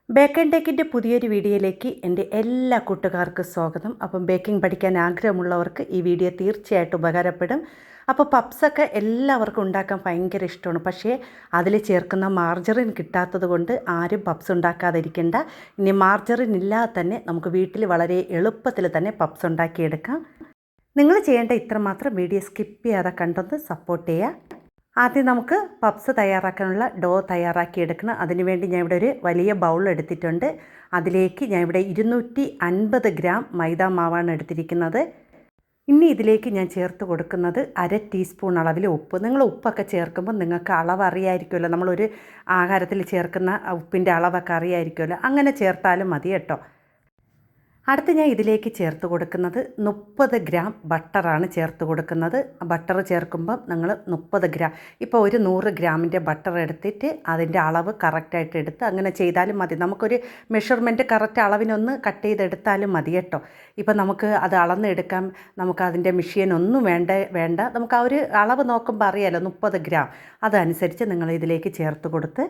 Bake and ടേക്കിൻ്റെ പുതിയൊരു വീഡിയോയിലേക്ക് എൻ്റെ എല്ലാ കൂട്ടുകാർക്കും സ്വാഗതം. അപ്പം ബേക്കിംഗ് പഠിക്കാൻ ആഗ്രഹമുള്ളവർക്ക് ഈ വീഡിയോ തീർച്ചയായിട്ടും ഉപകാരപ്പെടും. അപ്പോൾ പപ്സൊക്കെ എല്ലാവർക്കും ഉണ്ടാക്കാൻ ഭയങ്കര ഇഷ്ടമാണ്. പക്ഷേ അതിൽ ചേർക്കുന്ന മാർജറിൻ കിട്ടാത്തത് കൊണ്ട് ആരും പപ്സ് ഉണ്ടാക്കാതിരിക്കേണ്ട. ഇനി മാർജറിൻ ഇല്ലാതെ തന്നെ നമുക്ക് വീട്ടിൽ വളരെ എളുപ്പത്തിൽ തന്നെ പപ്സ് ഉണ്ടാക്കിയെടുക്കാം. നിങ്ങൾ ചെയ്യേണ്ട ഇത്രമാത്രം വീഡിയോ സ്കിപ്പ് ചെയ്യാതെ കണ്ടൊന്ന് സപ്പോർട്ട് ചെയ്യുക. ആദ്യം നമുക്ക് പപ്സ് തയ്യാറാക്കാനുള്ള ഡോ തയ്യാറാക്കിയെടുക്കണം. അതിനുവേണ്ടി ഞാൻ ഇവിടെ ഒരു വലിയ ബൗൾ എടുത്തിട്ടുണ്ട്. അതിലേക്ക് ഞാൻ ഇവിടെ 250 ഗ്രാം മൈദ മാവാണ് എടുത്തിരിക്കുന്നത്. ഇനി ഇതിലേക്ക് ഞാൻ ചേർത്ത് കൊടുക്കുന്നത് 1/2 ടീസ്പൂൺ അളവിൽ ഉപ്പ്. നിങ്ങൾ ഉപ്പൊക്കെ ചേർക്കുമ്പോൾ നിങ്ങൾക്ക് അളവ് അറിയായിരിക്കുമല്ലോ, നമ്മളൊരു ആഹാരത്തിൽ ചേർക്കുന്ന ഉപ്പിൻ്റെ അളവൊക്കെ അറിയായിരിക്കുമല്ലോ, അങ്ങനെ ചേർത്താലും മതി കേട്ടോ. അടുത്ത് ഞാൻ ഇതിലേക്ക് ചേർത്ത് കൊടുക്കുന്നത് 30 ഗ്രാം ബട്ടറാണ് ചേർത്ത് കൊടുക്കുന്നത്. ബട്ടർ ചേർക്കുമ്പം നിങ്ങൾ 30 ഗ്രാം, ഇപ്പോൾ ഒരു 100 ഗ്രാമിൻ്റെ ബട്ടർ എടുത്തിട്ട് അതിൻ്റെ അളവ് കറക്റ്റായിട്ട് എടുത്ത് അങ്ങനെ ചെയ്താലും മതി. നമുക്കൊരു മെഷർമെൻറ്റ് കറക്റ്റ് അളവിനൊന്ന് കട്ട് ചെയ്തെടുത്താലും മതി കേട്ടോ. ഇപ്പം നമുക്ക് അത് അളന്നെടുക്കാം, നമുക്ക് അതിൻ്റെ മെഷീൻ ഒന്നും വേണ്ട, നമുക്ക് ആ ഒരു അളവ് നോക്കുമ്പോൾ അറിയാമല്ലോ, 30 ഗ്രാം അതനുസരിച്ച് നിങ്ങൾ ഇതിലേക്ക് ചേർത്ത് കൊടുത്ത്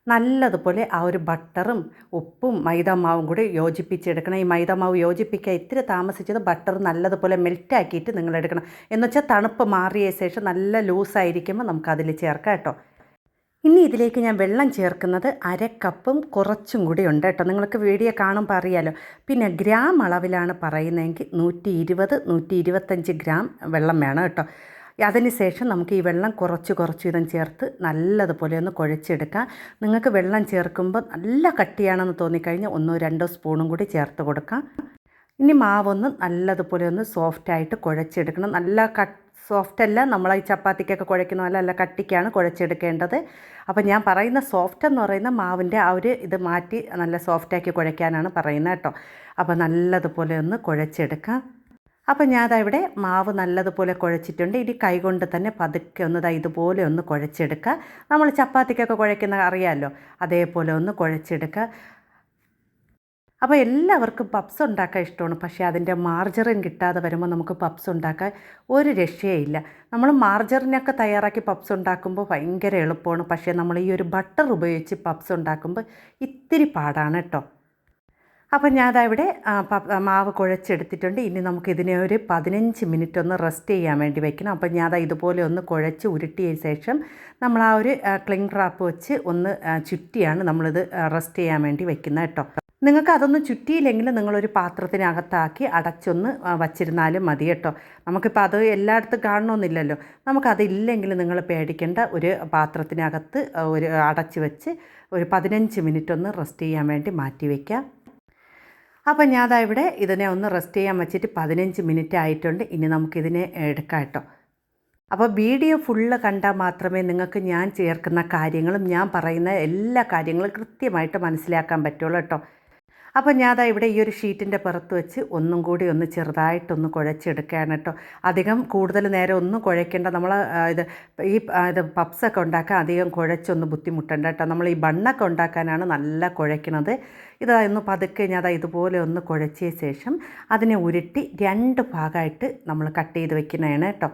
നല്ലതുപോലെ ആ ഒരു ബട്ടറും ഉപ്പും മൈദാമാവും കൂടി യോജിപ്പിച്ചെടുക്കണം. ഈ മൈദാമാവ് യോജിപ്പിക്കാൻ ഇത്തിരി താമസിച്ചത് ബട്ടർ നല്ലതുപോലെ മെൽറ്റാക്കിയിട്ട് നിങ്ങൾ എടുക്കണം. എന്നുവെച്ചാൽ തണുപ്പ് മാറിയ ശേഷം നല്ല ലൂസായിരിക്കുമ്പോൾ നമുക്കതിൽ ചേർക്കാം കേട്ടോ. ഇനി ഇതിലേക്ക് ഞാൻ വെള്ളം ചേർക്കുന്നത് 1/2 കപ്പും കുറച്ചും കൂടി ഉണ്ട് കേട്ടോ. നിങ്ങൾക്ക് വീഡിയോ കാണുമ്പോൾ അറിയാമല്ലോ. പിന്നെ ഗ്രാം അളവിലാണ് പറയുന്നതെങ്കിൽ 120-125 ഗ്രാം വെള്ളം വേണം കേട്ടോ. അതിനുശേഷം നമുക്ക് ഈ വെള്ളം കുറച്ച് വീതം ചേർത്ത് നല്ലതുപോലെ ഒന്ന് കുഴച്ചെടുക്കാം. നിങ്ങൾക്ക് വെള്ളം ചേർക്കുമ്പോൾ നല്ല കട്ടിയാണെന്ന് തോന്നിക്കഴിഞ്ഞാൽ 1-2 സ്പൂണും കൂടി ചേർത്ത് കൊടുക്കാം. ഇനി മാവൊന്ന് നല്ലതുപോലെ ഒന്ന് സോഫ്റ്റായിട്ട് കുഴച്ചെടുക്കണം. നല്ല സോഫ്റ്റല്ല, നമ്മൾ ഈ ചപ്പാത്തിക്കൊക്കെ കുഴക്കുന്ന നല്ല കട്ടിക്കാണ് കുഴച്ചെടുക്കേണ്ടത്. അപ്പോൾ ഞാൻ പറയുന്ന സോഫ്റ്റ് എന്ന് പറയുന്ന മാവിൻ്റെ ആ ഒരു ഇത് മാറ്റി നല്ല സോഫ്റ്റാക്കി കുഴയ്ക്കാനാണ് പറയുന്നത് കേട്ടോ. അപ്പോൾ നല്ലതുപോലെ ഒന്ന് കുഴച്ചെടുക്കാം. അപ്പോൾ ഞാനവിടെ മാവ് നല്ലതുപോലെ കുഴച്ചിട്ടുണ്ട്. ഇനി കൈകൊണ്ട് തന്നെ പതുക്കെ ഒന്ന് ഇതുപോലെ ഒന്ന് കുഴച്ചെടുക്കുക. നമ്മൾ ചപ്പാത്തിക്കൊക്കെ കുഴയ്ക്കുന്ന അറിയാമല്ലോ, അതേപോലെ ഒന്ന് കുഴച്ചെടുക്കുക. അപ്പോൾ എല്ലാവർക്കും പപ്സ് ഉണ്ടാക്കാൻ ഇഷ്ടമാണ്. പക്ഷേ അതിൻ്റെ മാർജറിൻ കിട്ടാതെ വരുമ്പോൾ നമുക്ക് പപ്സ് ഉണ്ടാക്കാൻ ഒരു രക്ഷയില്ല. നമ്മൾ മാർജറിനൊക്കെ തയ്യാറാക്കി പപ്സ് ഉണ്ടാക്കുമ്പോൾ ഭയങ്കര എളുപ്പമാണ്. പക്ഷേ നമ്മൾ ഈ ഒരു ബട്ടർ ഉപയോഗിച്ച് പപ്സ് ഉണ്ടാക്കുമ്പോൾ ഇത്തിരി പാടാണ് കേട്ടോ. അപ്പം ഞാനവിടെ മാവ് കുഴച്ചെടുത്തിട്ടുണ്ട്. ഇനി നമുക്കിതിനെ ഒരു 15 മിനിറ്റ് ഒന്ന് റെസ്റ്റ് ചെയ്യാൻ വേണ്ടി വെക്കണം. അപ്പം ഞാൻ ഇതുപോലെ ഒന്ന് കുഴച്ച് ഉരുട്ടിയ ശേഷം നമ്മൾ ആ ഒരു ക്ലിംഗ് റാപ്പ് വെച്ച് ഒന്ന് ചുറ്റിയാണ് നമ്മളിത് റെസ്റ്റ് ചെയ്യാൻ വേണ്ടി വെക്കുന്നത് കേട്ടോ. നിങ്ങൾക്ക് അതൊന്നും ചുറ്റിയില്ലെങ്കിൽ നിങ്ങളൊരു പാത്രത്തിനകത്താക്കി അടച്ചൊന്ന് വച്ചിരുന്നാലും മതി കേട്ടോ. നമുക്കിപ്പോൾ അത് എല്ലായിടത്തും കാണണമെന്നില്ലല്ലോ. നമുക്കതില്ലെങ്കിൽ നിങ്ങൾ പേടിക്കേണ്ട, ഒരു പാത്രത്തിനകത്ത് ഒരു അടച്ച് വെച്ച് ഒരു 15 മിനിറ്റ് ഒന്ന് റെസ്റ്റ് ചെയ്യാൻ വേണ്ടി മാറ്റി വയ്ക്കാം. അപ്പം ഞാനവിടെ ഇതിനെ ഒന്ന് റെസ്റ്റ് ചെയ്യാൻ വെച്ചിട്ട് 15 മിനിറ്റ് ആയിട്ടുണ്ട്. ഇനി നമുക്കിതിനെ എടുക്കാം കേട്ടോ. അപ്പോൾ വീഡിയോ ഫുള്ള് കണ്ടാൽ മാത്രമേ നിങ്ങൾക്ക് ഞാൻ ചേർക്കുന്ന കാര്യങ്ങളും ഞാൻ പറയുന്ന എല്ലാ കാര്യങ്ങളും കൃത്യമായിട്ട് മനസ്സിലാക്കാൻ പറ്റുള്ളൂ കേട്ടോ. അപ്പോൾ ഞാനവിടെ ഈ ഒരു ഷീറ്റിൻ്റെ പുറത്ത് വെച്ച് ഒന്നും കൂടി ഒന്ന് ചെറുതായിട്ടൊന്ന് കുഴച്ചെടുക്കുകയാണ് കേട്ടോ. അധികം കൂടുതൽ നേരം ഒന്നും കുഴയ്ക്കേണ്ട. നമ്മൾ ഇത് പപ്സൊക്കെ ഉണ്ടാക്കാൻ അധികം കുഴച്ചൊന്ന് ബുദ്ധിമുട്ടുണ്ട് കേട്ടോ. നമ്മൾ ഈ ബണ്ണൊക്കെ ഉണ്ടാക്കാനാണ് നല്ല കുഴയ്ക്കുന്നത്. ഇതൊന്ന് പതുക്കെ ഞാൻ ഇതുപോലെ ഒന്ന് കുഴച്ച ശേഷം അതിനെ ഉരുട്ടി 2 ഭാഗമായിട്ട് നമ്മൾ കട്ട് ചെയ്ത് വെക്കുന്നതാണ് കേട്ടോ.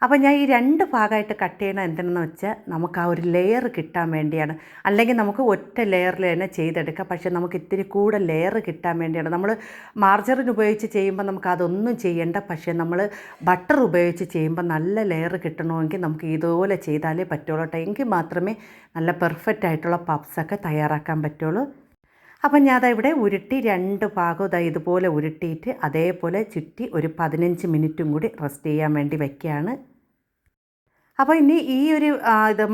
അപ്പോൾ ഞാൻ ഈ 2 ഭാഗമായിട്ട് കട്ട് ചെയ്യണം എന്തിനെന്ന് വെച്ചാൽ നമുക്ക് ആ ഒരു ലെയർ കിട്ടാൻ വേണ്ടിയാണ്. അല്ലെങ്കിൽ നമുക്ക് ഒറ്റ ലെയറിൽ തന്നെ ചെയ്തെടുക്കാം. പക്ഷേ നമുക്ക് ഇത്തിരി കൂടെ ലെയർ കിട്ടാൻ വേണ്ടിയാണ്. നമ്മൾ മാർജറിൻ ഉപയോഗിച്ച് ചെയ്യുമ്പോൾ നമുക്ക് അതൊന്നും ചെയ്യേണ്ട. പക്ഷേ നമ്മൾ ബട്ടർ ഉപയോഗിച്ച് ചെയ്യുമ്പോൾ നല്ല ലെയർ കിട്ടണമെങ്കിൽ നമുക്ക് ഇതുപോലെ ചെയ്താലേ പറ്റുള്ളൂ കേട്ടോ. എങ്കിൽ മാത്രമേ നല്ല പെർഫെക്റ്റ് ആയിട്ടുള്ള പപ്സൊക്കെ തയ്യാറാക്കാൻ പറ്റുള്ളൂ. അപ്പം ഞാനവിടെ ഉരുട്ടി 2 ഭാഗവും ഇതുപോലെ ഉരുട്ടിയിട്ട് അതേപോലെ ചുറ്റി ഒരു 15 മിനിറ്റും കൂടി റെസ്റ്റ് ചെയ്യാൻ വേണ്ടി വയ്ക്കുകയാണ്. അപ്പോൾ ഇനി ഈ ഒരു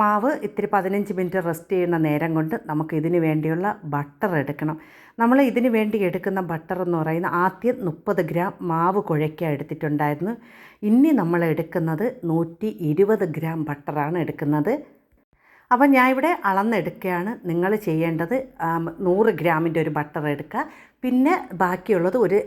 മാവ് ഇത്തിരി 15 മിനിറ്റ് റെസ്റ്റ് ചെയ്യുന്ന നേരം കൊണ്ട് നമുക്ക് ഇതിന് വേണ്ടിയുള്ള ബട്ടർ എടുക്കണം. നമ്മൾ ഇതിന് വേണ്ടി എടുക്കുന്ന ബട്ടർ എന്ന് പറയുന്നത് ആദ്യം 30 ഗ്രാം മാവ് കുഴയ്ക്കാൻ എടുത്തിട്ടുണ്ടായിരുന്നു. ഇനി നമ്മൾ എടുക്കുന്നത് 120 ഗ്രാം ബട്ടറാണ് എടുക്കുന്നത്. അപ്പം ഞാൻ ഇവിടെ അളന്നെടുക്കുകയാണ്. നിങ്ങൾ ചെയ്യേണ്ടത് 100 ഗ്രാമിൻ്റെ ഒരു ബട്ടർ എടുക്കുക. പിന്നെ ബാക്കിയുള്ളത് ഒരു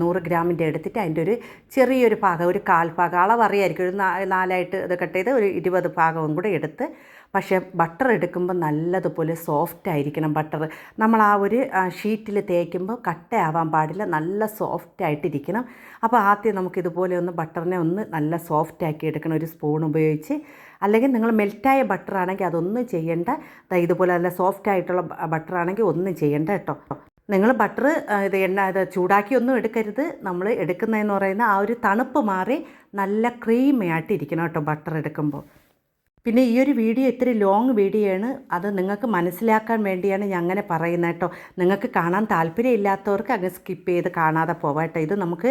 100 ഗ്രാമിൻ്റെ എടുത്തിട്ട് അതിൻ്റെ ഒരു ചെറിയൊരു ഭാഗം, ഒരു 1/4 ഭാഗം അളവ് അറിയായിരിക്കും, ഒരു 4ആയിട്ട് ഇത് കട്ട് ചെയ്ത് ഒരു 20 ഭാഗവും കൂടെ എടുത്ത് പക്ഷേ ബട്ടർ എടുക്കുമ്പോൾ നല്ലതുപോലെ സോഫ്റ്റ് ആയിരിക്കണം ബട്ടർ. നമ്മൾ ആ ഒരു ഷീറ്റിൽ തേക്കുമ്പോൾ കട്ടയാവാൻ പാടില്ല, നല്ല സോഫ്റ്റ് ആയിട്ടിരിക്കണം. അപ്പോൾ ആദ്യം നമുക്കിതുപോലെ ഒന്ന് ബട്ടറിനെ ഒന്ന് നല്ല സോഫ്റ്റ് ആക്കി എടുക്കണം ഒരു സ്പൂൺ ഉപയോഗിച്ച്. അല്ലെങ്കിൽ നിങ്ങൾ മെൽറ്റായ ബട്ടറാണെങ്കിൽ അതൊന്നും ചെയ്യേണ്ട. ഇതുപോലെ നല്ല സോഫ്റ്റ് ആയിട്ടുള്ള ബട്ടറാണെങ്കിൽ ഒന്നും ചെയ്യേണ്ട കേട്ടോ. നിങ്ങൾ ബട്ടർ ഇത് ചൂടാക്കിയൊന്നും എടുക്കരുത്. നമ്മൾ എടുക്കുന്നതെന്ന് പറയുന്ന ആ ഒരു തണുപ്പ് മാറി നല്ല ക്രീമി ആയിട്ടിരിക്കണം കേട്ടോ ബട്ടർ എടുക്കുമ്പോൾ. പിന്നെ ഈ ഒരു വീഡിയോ ഇത്തിരി ലോങ് വീഡിയോ ആണ്, അത് നിങ്ങൾക്ക് മനസ്സിലാക്കാൻ വേണ്ടിയാണ് ഞാൻ അങ്ങനെ പറയുന്നത് കേട്ടോ. നിങ്ങൾക്ക് കാണാൻ താല്പര്യമില്ലാത്തവർക്ക് അങ്ങ് സ്കിപ്പ് ചെയ്ത് കാണാതെ പോവാം കേട്ടോ. ഇത് നമുക്ക്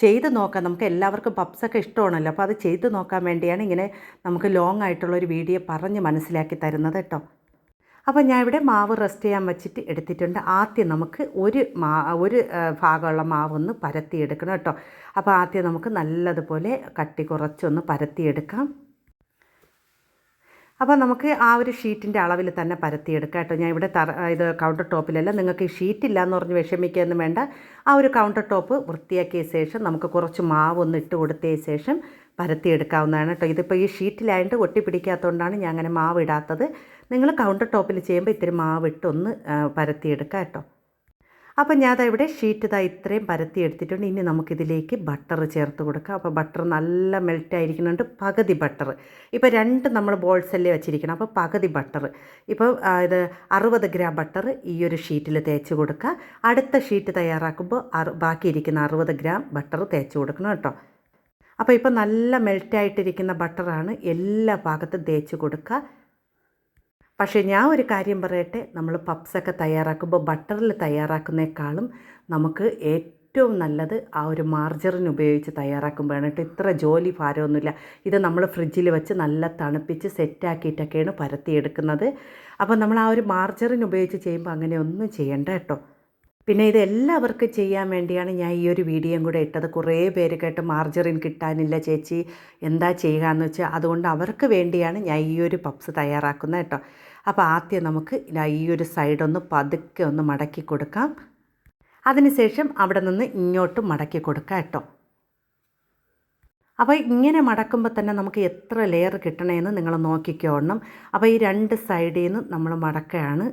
ചെയ്ത് നോക്കാം, നമുക്ക് എല്ലാവർക്കും പപ്സൊക്കെ ഇഷ്ടമാണല്ലോ, അപ്പോൾ അത് ചെയ്ത് നോക്കാൻ വേണ്ടിയാണ് ഇങ്ങനെ നമുക്ക് ലോങ് ആയിട്ടുള്ളൊരു വീഡിയോ പറഞ്ഞ് മനസ്സിലാക്കി തരുന്നത് കേട്ടോ. അപ്പോൾ ഞാൻ ഇവിടെ മാവ് റെസ്റ്റ് ചെയ്യാൻ വെച്ചിട്ട് എടുത്തിട്ടുണ്ട്. ആദ്യം നമുക്ക് ഒരു ഭാഗമുള്ള മാവൊന്ന് പരത്തിയെടുക്കണം കേട്ടോ. അപ്പോൾ ആദ്യം നമുക്ക് നല്ലതുപോലെ കട്ടി കുറച്ചൊന്ന് പരത്തിയെടുക്കാം. അപ്പോൾ നമുക്ക് ആ ഒരു ഷീറ്റിൻ്റെ അളവിൽ തന്നെ പരത്തിയെടുക്കാം കേട്ടോ. ഞാൻ ഇവിടെ ഇത് കൗണ്ടർ ടോപ്പിലല്ല. നിങ്ങൾക്ക് ഈ ഷീറ്റില്ല എന്ന് പറഞ്ഞ് വിഷമിക്കുകയൊന്നും വേണ്ട. ആ ഒരു കൗണ്ടർ ടോപ്പ് വൃത്തിയാക്കിയ ശേഷം നമുക്ക് കുറച്ച് മാവൊന്ന് ഇട്ട് കൊടുത്തതിന് ശേഷം പരത്തിയെടുക്കാവുന്നതാണ് കേട്ടോ. ഇതിപ്പോൾ ഈ ഷീറ്റിലായിട്ട് ഒട്ടി പിടിക്കാത്തതുകൊണ്ടാണ് ഞാൻ അങ്ങനെ മാവ് ഇടാത്തത്. നിങ്ങൾ കൗണ്ടർ ടോപ്പിൽ ചെയ്യുമ്പോൾ ഇത്തിരി മാവിട്ടൊന്ന് പരത്തിയെടുക്കാം കേട്ടോ. അപ്പോൾ ഞാൻ ഇവിടെ ഷീറ്റ് ഇത്രയും പരത്തി എടുത്തിട്ടുണ്ട്. ഇനി നമുക്കിതിലേക്ക് ബട്ടർ ചേർത്ത് കൊടുക്കാം. അപ്പോൾ ബട്ടർ നല്ല മെൽറ്റായിരിക്കുന്നുണ്ട്. പകുതി ബട്ടർ, ഇപ്പോൾ 2 നമ്മൾ ബോൾസല്ലേ വെച്ചിരിക്കണം, അപ്പോൾ പകുതി ബട്ടർ. ഇപ്പോൾ ഇത് 60 ഗ്രാം ബട്ടർ ഈ ഒരു ഷീറ്റിൽ തേച്ച് കൊടുക്കുക. അടുത്ത ഷീറ്റ് തയ്യാറാക്കുമ്പോൾ ബാക്കിയിരിക്കുന്ന 60 ഗ്രാം ബട്ടർ തേച്ച് കൊടുക്കണം കേട്ടോ. അപ്പോൾ ഇപ്പോൾ നല്ല മെൽറ്റായിട്ടിരിക്കുന്ന ബട്ടറാണ് എല്ലാ ഭാഗത്തും തേച്ച് കൊടുക്കുക. പക്ഷേ ഞാൻ ഒരു കാര്യം പറയട്ടെ, നമ്മൾ പപ്സൊക്കെ തയ്യാറാക്കുമ്പോൾ ബട്ടറിൽ തയ്യാറാക്കുന്നേക്കാളും നമുക്ക് ഏറ്റവും നല്ലത് ആ ഒരു മാർജറിൻ ഉപയോഗിച്ച് തയ്യാറാക്കുമ്പോഴാണ് കേട്ടോ. ഇത്ര ജോലി ഭാരമൊന്നുമില്ല. ഇത് നമ്മൾ ഫ്രിഡ്ജിൽ വെച്ച് നല്ല തണുപ്പിച്ച് സെറ്റാക്കിയിട്ടൊക്കെയാണ് പരത്തിയെടുക്കുന്നത്. അപ്പോൾ നമ്മൾ ആ ഒരു മാർജറിൻ ഉപയോഗിച്ച് ചെയ്യുമ്പോൾ അങ്ങനെ ഒന്നും ചെയ്യണ്ട കേട്ടോ. പിന്നെ ഇത് എല്ലാവർക്കും ചെയ്യാൻ വേണ്ടിയാണ് ഞാൻ ഈ ഒരു വീഡിയോയും കൂടെ ഇട്ടത്. കുറേ പേര് കേട്ട് മാർജറിൻ കിട്ടാനില്ല ചേച്ചി, എന്താ ചെയ്യുക എന്ന് വെച്ചാൽ, അതുകൊണ്ട് അവർക്ക് വേണ്ടിയാണ് ഞാൻ ഈ ഒരു പപ്സ് തയ്യാറാക്കുന്നത് കേട്ടോ. അപ്പോൾ ആദ്യം നമുക്ക് ഈ ഒരു സൈഡൊന്ന് പതുക്കെ ഒന്ന് മടക്കി കൊടുക്കാം. അതിനുശേഷം അവിടെ നിന്ന് ഇങ്ങോട്ട് മടക്കി കൊടുക്കാം കേട്ടോ. അപ്പോൾ ഇങ്ങനെ മടക്കുമ്പോൾ തന്നെ നമുക്ക് എത്ര ലെയർ കിട്ടണമെന്ന് നിങ്ങൾ നോക്കിക്കോണം. അപ്പോൾ ഈ 2 സൈഡിൽ നിന്ന് നമ്മൾ മടക്കുകയാണ്.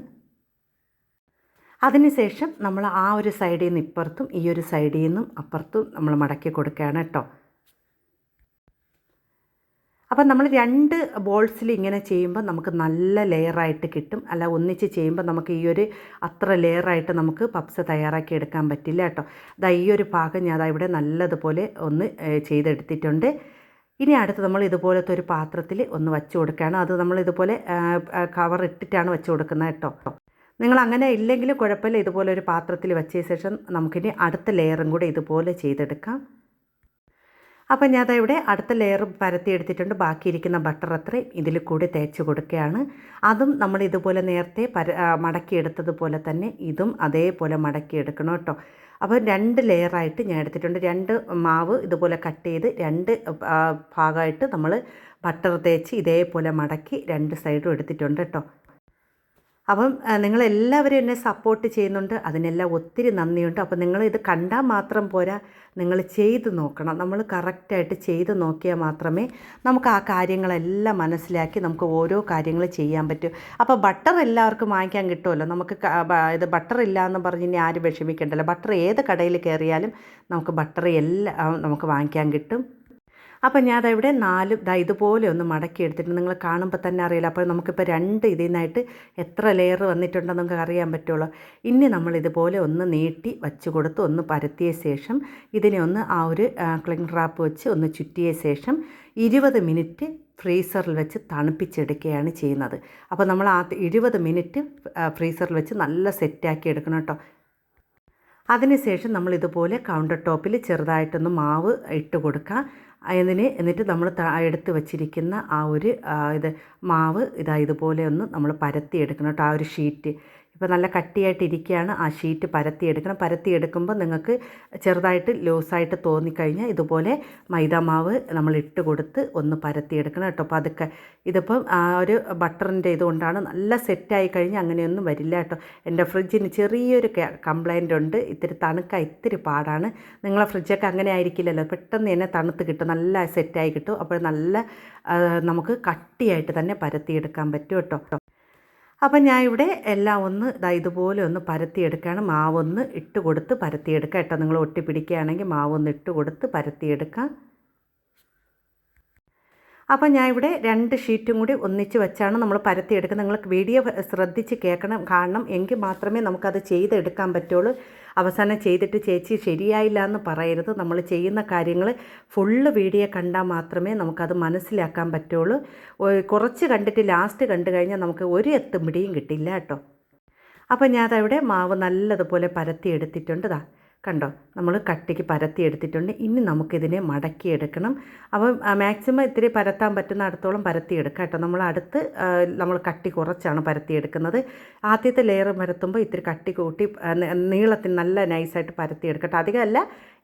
അതിനുശേഷം നമ്മൾ ആ ഒരു സൈഡിൽ നിന്ന് ഇപ്പുറത്തും ഈ ഒരു സൈഡിൽ നിന്നും അപ്പുറത്തും നമ്മൾ മടക്കി കൊടുക്കുകയാണ് കേട്ടോ. അപ്പം നമ്മൾ 2 ബോൾസിൽ ഇങ്ങനെ ചെയ്യുമ്പോൾ നമുക്ക് നല്ല ലെയറായിട്ട് കിട്ടും. അല്ല ഒന്നിച്ച് ചെയ്യുമ്പോൾ നമുക്ക് ഈ ഒരു അത്ര ലെയറായിട്ട് നമുക്ക് പപ്സ് തയ്യാറാക്കി എടുക്കാൻ പറ്റില്ല കേട്ടോ. ഈ ഒരു ഭാഗം ഞാൻ ഇവിടെ നല്ലതുപോലെ ഒന്ന് ചെയ്തെടുത്തിട്ടുണ്ട്. ഇനി അടുത്ത് നമ്മൾ ഇതുപോലത്തെ ഒരു പാത്രത്തിൽ ഒന്ന് വച്ച് കൊടുക്കുകയാണ്. അത് നമ്മൾ ഇതുപോലെ കവർ ഇട്ടിട്ടാണ് വെച്ച് കൊടുക്കുന്നത് കേട്ടോ. നിങ്ങൾ അങ്ങനെ ഇല്ലെങ്കിൽ കുഴപ്പമില്ല. ഇതുപോലെ ഒരു പാത്രത്തിൽ വെച്ച ശേഷം നമുക്കിനി അടുത്ത ലെയറും കൂടെ ഇതുപോലെ ചെയ്തെടുക്കാം. അപ്പം ഞാൻ ഇവിടെ അടുത്ത ലെയർ പരത്തിയെടുത്തിട്ടുണ്ട്. ബാക്കിയിരിക്കുന്ന ബട്ടർ അത്രയും ഇതിൽ കൂടി തേച്ച് കൊടുക്കുകയാണ്. അതും നമ്മൾ ഇതുപോലെ നേരത്തെ മടക്കിയെടുത്തതുപോലെ തന്നെ ഇതും അതേപോലെ മടക്കിയെടുക്കണം കേട്ടോ. അപ്പോൾ 2 ലെയറായിട്ട് ഞാൻ എടുത്തിട്ടുണ്ട്. 2 മാവ് ഇതുപോലെ കട്ട് ചെയ്ത് 2 ഭാഗമായിട്ട് നമ്മൾ ബട്ടർ തേച്ച് ഇതേപോലെ മടക്കി 2 സൈഡും എടുത്തിട്ടുണ്ട് കേട്ടോ. അപ്പം നിങ്ങളെല്ലാവരും എന്നെ സപ്പോർട്ട് ചെയ്യുന്നുണ്ട്, അതിനെല്ലാം ഒത്തിരി നന്ദിയുണ്ട്. അപ്പോൾ നിങ്ങളിത് കണ്ടാൽ മാത്രം പോരാ, നിങ്ങൾ ചെയ്ത് നോക്കണം. നമ്മൾ കറക്റ്റായിട്ട് ചെയ്ത് നോക്കിയാൽ മാത്രമേ നമുക്ക് ആ കാര്യങ്ങളെല്ലാം മനസ്സിലാക്കി നമുക്ക് ഓരോ കാര്യങ്ങൾ ചെയ്യാൻ പറ്റൂ. അപ്പോൾ ബട്ടർ എല്ലാവർക്കും വാങ്ങിക്കാൻ കിട്ടുമല്ലോ. നമുക്ക് ഇത് ബട്ടർ ഇല്ല എന്ന് പറഞ്ഞ് ഇനി ആരും വിഷമിക്കണ്ടല്ലോ. ബട്ടർ ഏത് കടയിൽ കയറിയാലും നമുക്ക് ബട്ടർ എല്ലാം നമുക്ക് വാങ്ങിക്കാൻ കിട്ടും. അപ്പോൾ ഞാൻ ഇവിടെ 4 ഇതുപോലെ ഒന്ന് മടക്കി എടുത്തിട്ട് നിങ്ങൾ കാണുമ്പോൾ തന്നെ അറിയില്ല. അപ്പോൾ നമുക്കിപ്പോൾ 2 ഇതിൽ നിന്നായിട്ട് എത്ര ലെയർ വന്നിട്ടുണ്ടെന്ന് നമുക്ക് അറിയാൻ പറ്റുള്ളൂ. ഇനി നമ്മൾ ഇതുപോലെ ഒന്ന് നീട്ടി വച്ച് കൊടുത്ത് ഒന്ന് പരത്തിയ ശേഷം ഇതിനെ ഒന്ന് ആ ഒരു ക്ലിംഗ് റാപ്പ് വെച്ച് ഒന്ന് ചുറ്റിയ ശേഷം 20 മിനിറ്റ് ഫ്രീസറിൽ വെച്ച് തണുപ്പിച്ചെടുക്കുകയാണ് ചെയ്യുന്നത്. അപ്പോൾ നമ്മൾ ആ 20 മിനിറ്റ് ഫ്രീസറിൽ വെച്ച് നല്ല സെറ്റാക്കി എടുക്കണം കേട്ടോ. അതിനുശേഷം നമ്മൾ ഇതുപോലെ കൗണ്ടർ ടോപ്പിൽ ചെറുതായിട്ടൊന്ന് മാവ് ഇട്ട് കൊടുക്കുക. എന്നിട്ട് നമ്മൾ എടുത്ത് വച്ചിരിക്കുന്ന ആ ഒരു മാവ് ഇതുപോലെ ഒന്ന് നമ്മൾ പരത്തിയെടുക്കണം കേട്ടോ. ആ ഒരു ഷീറ്റ് ഇപ്പോൾ നല്ല കട്ടിയായിട്ടിരിക്കുകയാണ്. ആ ഷീറ്റ് പരത്തിയെടുക്കണം. പരത്തിയെടുക്കുമ്പോൾ നിങ്ങൾക്ക് ചെറുതായിട്ട് ലൂസായിട്ട് തോന്നിക്കഴിഞ്ഞാൽ ഇതുപോലെ മൈദാമാവ് നമ്മൾ ഇട്ട് കൊടുത്ത് ഒന്ന് പരത്തിയെടുക്കണം കേട്ടോ. പതുക്കെ ഇതിപ്പം ഒരു ബട്ടറിൻ്റെ ഇതുകൊണ്ടാണ് നല്ല സെറ്റായി കഴിഞ്ഞാൽ അങ്ങനെയൊന്നും വരില്ല കേട്ടോ. എൻ്റെ ഫ്രിഡ്ജിന് ചെറിയൊരു കംപ്ലൈൻ്റ് ഉണ്ട്. ഇത്തിരി തണുക്കാൻ ഇത്തിരി പാടാണ്. നിങ്ങളെ ഫ്രിഡ്ജൊക്കെ അങ്ങനെ ആയിരിക്കില്ലല്ലോ, പെട്ടെന്ന് തന്നെ തണുത്ത് കിട്ടും, നല്ല സെറ്റായി കിട്ടും. അപ്പോൾ നല്ല നമുക്ക് കട്ടിയായിട്ട് തന്നെ പരത്തിയെടുക്കാൻ പറ്റും കേട്ടോ. അപ്പം ഞാൻ ഇവിടെ എല്ലാം ഒന്ന് ഇതുപോലെ ഒന്ന് പരത്തിയെടുക്കുകയാണ്. മാവൊന്ന് ഇട്ട് കൊടുത്ത് പരത്തിയെടുക്കുക കേട്ടോ. നിങ്ങൾ ഒട്ടിപ്പിടിക്കുകയാണെങ്കിൽ മാവൊന്ന് ഇട്ട് കൊടുത്ത് പരത്തിയെടുക്കാം. അപ്പം ഞാൻ ഇവിടെ 2 ഷീറ്റും കൂടി ഒന്നിച്ച് വെച്ചാണ് നമ്മൾ പരത്തിയെടുക്കുന്നത്. നിങ്ങൾ വീഡിയോ ശ്രദ്ധിച്ച് കാണണം, എങ്കിൽ മാത്രമേ നമുക്കത് ചെയ്തെടുക്കാൻ പറ്റുള്ളൂ. അവസാനം ചെയ്തിട്ട് ചേച്ചി ശരിയായില്ല എന്ന് പറയരുത്. നമ്മൾ ചെയ്യുന്ന കാര്യങ്ങൾ ഫുള്ള് വീഡിയോ കണ്ടാൽ മാത്രമേ നമുക്കത് മനസ്സിലാക്കാൻ പറ്റുള്ളൂ. കുറച്ച് കണ്ടിട്ട് ലാസ്റ്റ് കണ്ടു കഴിഞ്ഞാൽ നമുക്ക് ഒരു എത്തും പിടിയും കിട്ടില്ല കേട്ടോ. അപ്പം ഞാൻ അതവിടെ മാവ് നല്ലതുപോലെ പരത്തിയെടുത്തിട്ടുണ്ട്. കണ്ടോ, നമ്മൾ കട്ടിക്ക് പരത്തിയെടുത്തിട്ടുണ്ട്. ഇനി നമുക്കിതിനെ മടക്കിയെടുക്കണം. അപ്പം മാക്സിമം ഇത്തിരി പരത്താൻ പറ്റുന്ന അടുത്തോളം പരത്തിയെടുക്കുക കേട്ടോ. നമ്മൾ കട്ടി കുറച്ചാണ് പരത്തിയെടുക്കുന്നത്. ആദ്യത്തെ ലെയർ പരത്തുമ്പോൾ ഇത്തിരി കട്ടി കൂട്ടി നീളത്തിന് നല്ല നൈസായിട്ട് പരത്തിയെടുക്കട്ടെ. അധികമല്ല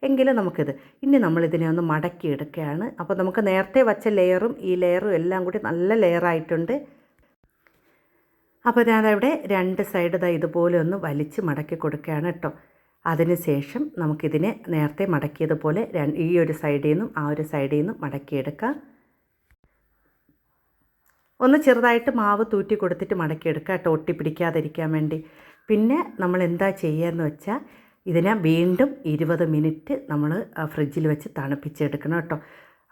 എങ്കിലും നമുക്കിത് ഇനി നമ്മളിതിനെ ഒന്ന് മടക്കിയെടുക്കുകയാണ്. അപ്പോൾ നമുക്ക് നേരത്തെ വച്ച ലെയറും ഈ ലെയറും എല്ലാം കൂടി നല്ല ലെയറായിട്ടുണ്ട്. അപ്പോൾ ഞാനവിടെ 2 സൈഡ് ഇതുപോലെ ഒന്ന് വലിച്ച് മടക്കി കൊടുക്കുകയാണ് കേട്ടോ. അതിനുശേഷം നമുക്കിതിനെ നേരത്തെ മടക്കിയതുപോലെ ഈ ഒരു സൈഡിൽ നിന്നും ആ ഒരു സൈഡിൽ നിന്നും മടക്കിയെടുക്കാം. ഒന്ന് ചെറുതായിട്ട് മാവ് തൂറ്റി കൊടുത്തിട്ട് മടക്കിയെടുക്കുക കേട്ടോ, ഒട്ടി പിടിക്കാതിരിക്കാൻ വേണ്ടി. പിന്നെ നമ്മൾ എന്താ ചെയ്യുകയെന്ന് വെച്ചാൽ ഇതിനെ വീണ്ടും 20 മിനിറ്റ് നമ്മൾ ഫ്രിഡ്ജിൽ വെച്ച് തണുപ്പിച്ചെടുക്കണം കേട്ടോ.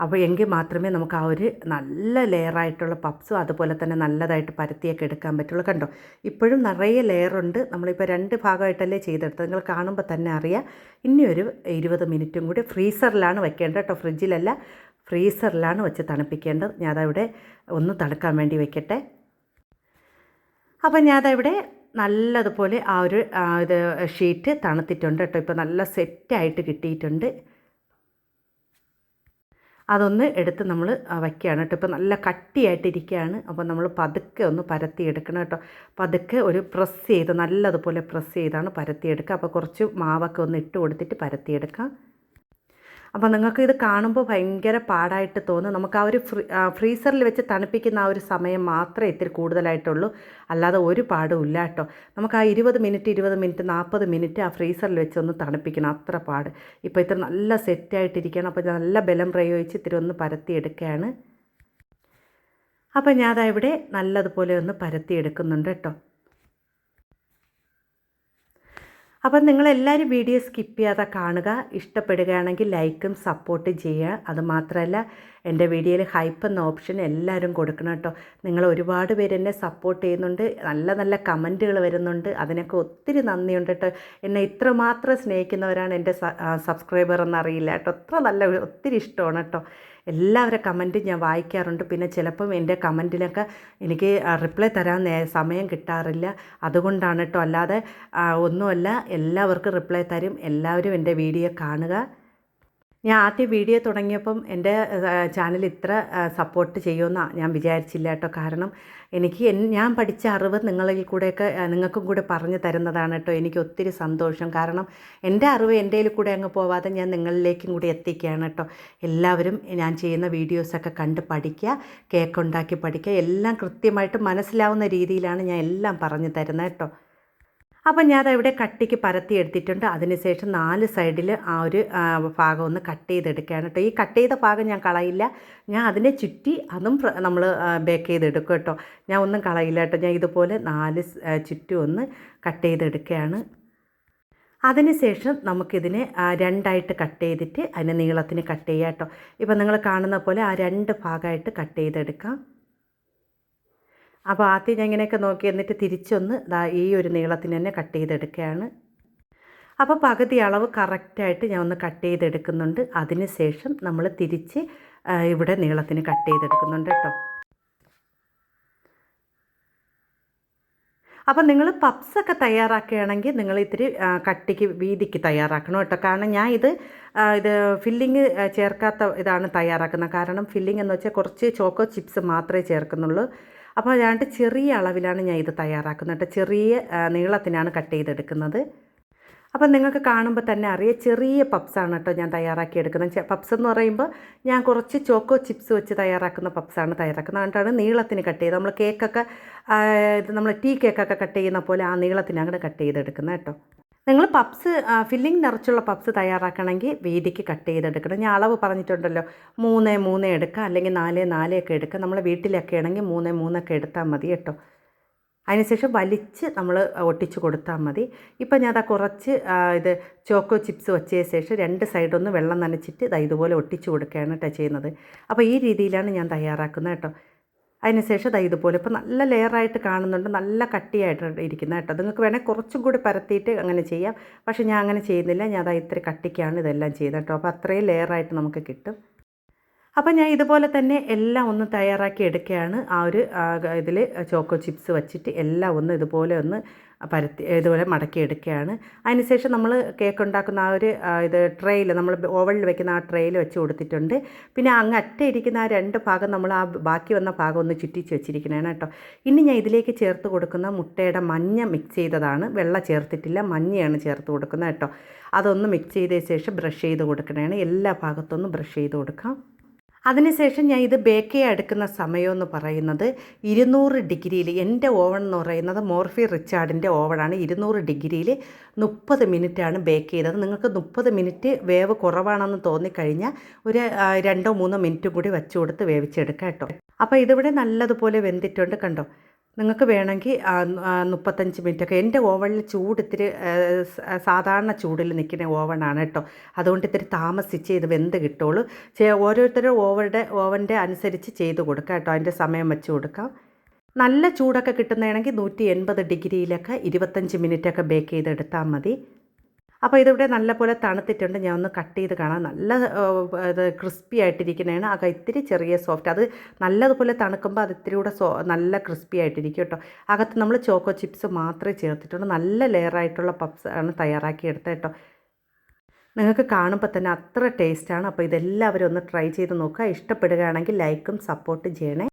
അപ്പോൾ എങ്കിൽ മാത്രമേ നമുക്ക് ആ ഒരു നല്ല ലെയറായിട്ടുള്ള പപ്സും അതുപോലെ തന്നെ നല്ലതായിട്ട് പരത്തിയൊക്കെ എടുക്കാൻ പറ്റുള്ളൂ. കണ്ടോ, ഇപ്പോഴും നിറയെ ലെയറുണ്ട്. നമ്മളിപ്പോൾ 2 ഭാഗമായിട്ടല്ലേ ചെയ്തെടുത്തത്, നിങ്ങൾ കാണുമ്പോൾ തന്നെ അറിയാം. ഇനി ഒരു 20 മിനിറ്റും കൂടി ഫ്രീസറിലാണ് വെക്കേണ്ടത് കേട്ടോ, ഫ്രിഡ്ജിലല്ല, ഫ്രീസറിലാണ് വെച്ച് തണുപ്പിക്കേണ്ടത്. ഞാനതവിടെ ഒന്ന് തണുക്കാൻ വേണ്ടി വെക്കട്ടെ. അപ്പം ഞാനതവിടെ നല്ലതുപോലെ ആ ഒരു ഷീറ്റ് തണുത്തിട്ടുണ്ട് കേട്ടോ. ഇപ്പോൾ നല്ല സെറ്റായിട്ട് കിട്ടിയിട്ടുണ്ട്. അതൊന്ന് എടുത്ത് നമ്മൾ വയ്ക്കുകയാണ് കേട്ടോ. ഇപ്പോൾ നല്ല കട്ടിയായിട്ടിരിക്കുകയാണ്. അപ്പോൾ നമ്മൾ പതുക്കെ ഒന്ന് പരത്തിയെടുക്കണം കേട്ടോ. പതുക്കെ ഒരു നല്ലതുപോലെ പ്രസ് ചെയ്താണ് പരത്തിയെടുക്കുക. അപ്പോൾ കുറച്ച് മാവൊക്കെ ഒന്ന് ഇട്ട് കൊടുത്തിട്ട് പരത്തിയെടുക്കാം. അപ്പോൾ നിങ്ങൾക്ക് ഇത് കാണുമ്പോൾ ഭയങ്കര പാടായിട്ട് തോന്നും. നമുക്ക് ആ ഒരു ഫ്രീസറിൽ വെച്ച് തണുപ്പിക്കുന്ന ആ ഒരു സമയം മാത്രമേ ഇത്തിരി കൂടുതലായിട്ടുള്ളൂ, അല്ലാതെ ഒരു പാടും ഇല്ല കേട്ടോ. നമുക്ക് ആ 20 മിനിറ്റ് 40 മിനിറ്റ് ആ ഫ്രീസറിൽ വെച്ച് ഒന്ന് തണുപ്പിക്കണം, അത്ര പാട്. ഇപ്പോൾ ഇത്ര നല്ല സെറ്റായിട്ടിരിക്കണം. അപ്പോൾ നല്ല ബലം പ്രയോഗിച്ച് ഇത്തിരി ഒന്ന് പരത്തിയെടുക്കുകയാണ്. അപ്പോൾ ഞാൻ ഇവിടെ നല്ലതുപോലെ ഒന്ന് പരത്തിയെടുക്കുന്നുണ്ട് കേട്ടോ. അപ്പം നിങ്ങളെല്ലാവരും വീഡിയോ സ്കിപ്പ് ചെയ്യാതെ കാണുക. ഇഷ്ടപ്പെടുകയാണെങ്കിൽ ലൈക്കും സപ്പോർട്ടും ചെയ്യുക. അതുമാത്രമല്ല എൻ്റെ വീഡിയോയിൽ ഹൈപ്പ് എന്ന ഓപ്ഷൻ എല്ലാവരും കൊടുക്കണം കേട്ടോ. നിങ്ങൾ ഒരുപാട് പേര് എന്നെ സപ്പോർട്ട് ചെയ്യുന്നുണ്ട്, നല്ല നല്ല കമൻറ്റുകൾ വരുന്നുണ്ട്. അതിനൊക്കെ ഒത്തിരി നന്ദിയുണ്ട് കേട്ടോ. എന്നെ ഇത്രമാത്രം സ്നേഹിക്കുന്നവരാണ് എൻ്റെ സബ്സ്ക്രൈബർ എന്നറിയില്ല കേട്ടോ. ഒത്തിരി ഇഷ്ടമാണ് കേട്ടോ. എല്ലാവരുടെ കമൻറ്റും ഞാൻ വായിക്കാറുണ്ട്. പിന്നെ ചിലപ്പം എൻ്റെ കമൻറ്റിലൊക്കെ എനിക്ക് റിപ്ലൈ തരാൻ സമയം കിട്ടാറില്ല, അതുകൊണ്ടാണ് കേട്ടോ. അല്ലാതെ ഒന്നുമല്ല, എല്ലാവർക്കും റിപ്ലൈ തരും. എല്ലാവരും എൻ്റെ വീഡിയോ കാണുക. ഞാൻ ആദ്യം വീഡിയോ തുടങ്ങിയപ്പം എൻ്റെ ചാനൽ ഇത്ര സപ്പോർട്ട് ചെയ്യുമെന്ന് ഞാൻ വിചാരിച്ചില്ല കേട്ടോ. കാരണം ഞാൻ പഠിച്ച അറിവ് നിങ്ങൾക്കും കൂടെ പറഞ്ഞു തരുന്നതാണ് കേട്ടോ. എനിക്ക് ഒത്തിരി സന്തോഷം. കാരണം എൻ്റെ അറിവ് എൻ്റെ കൂടെ അങ്ങ് പോവാതെ ഞാൻ നിങ്ങളിലേക്കും കൂടി എത്തിക്കുകയാണ് കേട്ടോ. എല്ലാവരും ഞാൻ ചെയ്യുന്ന വീഡിയോസൊക്കെ കണ്ട് പഠിക്കുക, കേക്ക് ഉണ്ടാക്കി പഠിക്കുക. എല്ലാം കൃത്യമായിട്ട് മനസ്സിലാവുന്ന രീതിയിലാണ് ഞാൻ എല്ലാം പറഞ്ഞു തരുന്നത് കേട്ടോ. അപ്പം ഞാനതിവിടെ കട്ടിക്ക് പരത്തി എടുത്തിട്ടുണ്ട്. അതിനുശേഷം 4 സൈഡിൽ ആ ഒരു ഭാഗം ഒന്ന് കട്ട് ചെയ്തെടുക്കുകയാണ് കേട്ടോ. ഈ കട്ട് ചെയ്ത ഭാഗം ഞാൻ കളയില്ല, ഞാൻ അതിനെ ചുറ്റി അതും നമ്മൾ ബേക്ക് ചെയ്തെടുക്കും കേട്ടോ. ഞാൻ ഒന്നും കളയില്ല കേട്ടോ. ഞാൻ ഇതുപോലെ 4 ചുറ്റും ഒന്ന് കട്ട് ചെയ്തെടുക്കുകയാണ്. അതിനുശേഷം നമുക്കിതിനെ 2ആയിട്ട് കട്ട് ചെയ്തിട്ട് അതിന് നീളത്തിന് കട്ട് ചെയ്യാം കേട്ടോ. ഇപ്പം നിങ്ങൾ കാണുന്ന പോലെ ആ 2 ഭാഗമായിട്ട് കട്ട് ചെയ്തെടുക്കാം. അപ്പോൾ ആദ്യം ഞാൻ ഇങ്ങനെയൊക്കെ നോക്കി എന്നിട്ട് തിരിച്ചൊന്ന് ഈ ഒരു നീളത്തിന് തന്നെ കട്ട് ചെയ്തെടുക്കുകയാണ്. അപ്പോൾ പകുതി അളവ് കറക്റ്റായിട്ട് ഞാൻ ഒന്ന് കട്ട് ചെയ്തെടുക്കുന്നുണ്ട്. അതിന് ശേഷം നമ്മൾ തിരിച്ച് ഇവിടെ നീളത്തിന് കട്ട് ചെയ്തെടുക്കുന്നുണ്ട് കേട്ടോ. അപ്പോൾ നിങ്ങൾ പപ്സൊക്കെ തയ്യാറാക്കുകയാണെങ്കിൽ നിങ്ങൾ ഇത്തിരി കട്ടിക്ക് വീതിക്ക് തയ്യാറാക്കണം കേട്ടോ. കാരണം ഞാൻ ഇത് ഫില്ലിങ് ചേർക്കാത്ത ഇതാണ് തയ്യാറാക്കുന്നത്. കാരണം ഫില്ലിംഗ് എന്ന് വെച്ചാൽ കുറച്ച് ചോക്കോ ചിപ്സ് മാത്രമേ ചേർക്കുന്നുള്ളൂ. അപ്പോൾ അതാണ്ട് ചെറിയ അളവിലാണ് ഞാൻ ഇത് തയ്യാറാക്കുന്നത് കേട്ടോ. ചെറിയ നീളത്തിനാണ് കട്ട് ചെയ്തെടുക്കുന്നത്. അപ്പം നിങ്ങൾക്ക് കാണുമ്പോൾ തന്നെ അറിയാം ചെറിയ പപ്സാണ് കേട്ടോ ഞാൻ തയ്യാറാക്കിയെടുക്കുന്നത്. പപ്സ് എന്ന് പറയുമ്പോൾ ഞാൻ കുറച്ച് ചോക്കോ ചിപ്സ് വെച്ച് തയ്യാറാക്കുന്ന പപ്സാണ് തയ്യാറാക്കുന്നത്. അതുകൊണ്ടാണ് നീളത്തിന് കട്ട് ചെയ്ത് നമ്മൾ കേക്കൊക്കെ ഇത് നമ്മൾ ടീ കേക്കൊക്കെ കട്ട് ചെയ്യുന്ന പോലെ ആ നീളത്തിനാണ് കട്ട് ചെയ്തെടുക്കുന്നത് കേട്ടോ. നിങ്ങൾ പപ്സ് ഫില്ലിംഗ് നിറച്ചുള്ള പപ്സ് തയ്യാറാക്കണമെങ്കിൽ വീതിക്ക് കട്ട് ചെയ്തെടുക്കണം. ഞാൻ അളവ് പറഞ്ഞിട്ടുണ്ടല്ലോ, 3, 3 എടുക്കുക, അല്ലെങ്കിൽ 4, 4 ഒക്കെ എടുക്കുക. നമ്മളെ വീട്ടിലൊക്കെ ആണെങ്കിൽ 3, 3 ഒക്കെ എടുത്താൽ മതി കേട്ടോ. അതിനുശേഷം വലിച്ച് നമ്മൾ ഒട്ടിച്ച് കൊടുത്താൽ മതി. ഇപ്പം ഞാൻ കുറച്ച് ഇത് ചോക്കോ ചിപ്സ് വെച്ചതിന് ശേഷം 2 സൈഡൊന്ന് വെള്ളം നനച്ചിട്ട് ഇതുപോലെ ഒട്ടിച്ച് കൊടുക്കുകയാണ് കേട്ടോ ചെയ്യുന്നത്. അപ്പോൾ ഈ രീതിയിലാണ് ഞാൻ തയ്യാറാക്കുന്നത് കേട്ടോ. അതിനുശേഷം ഇതുപോലെ ഇപ്പോൾ നല്ല ലെയറായിട്ട് കാണുന്നുണ്ട്, നല്ല കട്ടിയായിട്ട് ഇരിക്കുന്നത് കേട്ടോ. നിങ്ങൾക്ക് വേണേൽ കുറച്ചും കൂടി പരത്തിയിട്ട് അങ്ങനെ ചെയ്യാം. പക്ഷേ ഞാൻ അങ്ങനെ ചെയ്യുന്നില്ല. ഞാൻ ഇത്തിരി കട്ടിക്കാണ് ഇതെല്ലാം ചെയ്യുന്നത് കേട്ടോ. അപ്പോൾ അത്രയും ലെയറായിട്ട് നമുക്ക് കിട്ടും. അപ്പോൾ ഞാൻ ഇതുപോലെ തന്നെ എല്ലാം ഒന്ന് തയ്യാറാക്കി എടുക്കുകയാണ്. ആ ഒരു ഇതിൽ ചോക്കോ ചിപ്സ് വെച്ചിട്ട് എല്ലാം ഒന്ന് ഇതുപോലെ ഒന്ന് പരത്തി ഇതുപോലെ മടക്കി എടുക്കുകയാണ്. അതിനുശേഷം നമ്മൾ കേക്ക് ഉണ്ടാക്കുന്ന ആ ഒരു ഇത് ട്രേയിൽ നമ്മൾ ഓവനിൽ വെക്കുന്ന ആ ട്രേയിൽ വെച്ച് കൊടുത്തിട്ടുണ്ട്. പിന്നെ അങ്ങ് അറ്റ ഇരിക്കുന്ന ആ 2 ഭാഗം നമ്മൾ ആ ബാക്കി വന്ന ഭാഗം ഒന്ന് ചുറ്റിച്ച് വെച്ചിരിക്കണതാണ് കേട്ടോ. ഇനി ഞാൻ ഇതിലേക്ക് ചേർത്ത് കൊടുക്കുന്ന മുട്ടയുടെ മഞ്ഞ മിക്സ് ചെയ്തതാണ്, വെള്ള ചേർത്തിട്ടില്ല, മഞ്ഞയാണ് ചേർത്ത് കൊടുക്കുന്നത് കേട്ടോ. അതൊന്ന് മിക്സ് ചെയ്തതിന് ശേഷം ബ്രഷ് ചെയ്ത് കൊടുക്കണതാണ്. എല്ലാ ഭാഗത്തൊന്നും ബ്രഷ് ചെയ്ത് കൊടുക്കാം. അതിനുശേഷം ഞാൻ ഇത് ബേക്ക് ചെയ്യാൻ എടുക്കുന്ന സമയമെന്ന് പറയുന്നത് 200 ഡിഗ്രിയിൽ, എൻ്റെ ഓവൻ എന്ന് പറയുന്നത് മോർഫി റിച്ചാർഡിൻ്റെ ഓവനാണ്. 200 ഡിഗ്രിയിൽ 30 മിനിറ്റാണ് ബേക്ക് ചെയ്തത്. നിങ്ങൾക്ക് 30 മിനിറ്റ് വേവ് കുറവാണെന്ന് തോന്നിക്കഴിഞ്ഞാൽ ഒരു 2 3 മിനിറ്റും കൂടി വെച്ച് കൊടുത്ത് വേവിച്ചെടുക്കാം കേട്ടോ. അപ്പോൾ ഇതിവിടെ നല്ലതുപോലെ വെന്തിട്ടുണ്ട് കണ്ടോ. നിങ്ങൾക്ക് വേണമെങ്കിൽ 35 മിനിറ്റൊക്കെ. എൻ്റെ ഓവനിൽ ചൂട് ഇത്തിരി സാധാരണ ചൂടിൽ നിൽക്കുന്ന ഓവനാണ് കേട്ടോ. അതുകൊണ്ട് ഇത്തിരി താമസിച്ച് ഇത് വെന്ത് കിട്ടുള്ളൂ. ഓരോരുത്തരും ഓവൻ്റെ അനുസരിച്ച് ചെയ്ത് കൊടുക്കാം കേട്ടോ. അതിൻ്റെ സമയം വെച്ച് കൊടുക്കാം. നല്ല ചൂടൊക്കെ കിട്ടുന്നതാണെങ്കിൽ 180 ഡിഗ്രിയിലൊക്കെ 25 മിനിറ്റൊക്കെ ബേക്ക് ചെയ്തെടുത്താൽ മതി. അപ്പോൾ ഇതിവിടെ നല്ലപോലെ തണുത്തിട്ടുണ്ട്. ഞാൻ ഒന്ന് കട്ട് ചെയ്ത് കാണാം. നല്ല ഇത് ക്രിസ്പി ആയിട്ടിരിക്കുന്നതാണ്. ഇത്തിരി ചെറിയ സോഫ്റ്റ്. അത് നല്ലതുപോലെ തണുക്കുമ്പോൾ അത് ഇത്തിരി കൂടെ നല്ല ക്രിസ്പി ആയിട്ടിരിക്കും കേട്ടോ. അകത്ത് നമ്മൾ ചോക്കോ ചിപ്സ് മാത്രമേ ചേർത്തിട്ടുള്ളൂ. നല്ല ലെയറായിട്ടുള്ള പപ്സ് ആണ് തയ്യാറാക്കിയെടുത്തത് കേട്ടോ. നിങ്ങൾക്ക് കാണുമ്പോൾ തന്നെ അത്ര ടേസ്റ്റാണ്. അപ്പോൾ ഇതെല്ലാവരും ഒന്ന് ട്രൈ ചെയ്ത് നോക്കുക. ഇഷ്ടപ്പെടുകയാണെങ്കിൽ ലൈക്കും സപ്പോർട്ടും ചെയ്യണേ.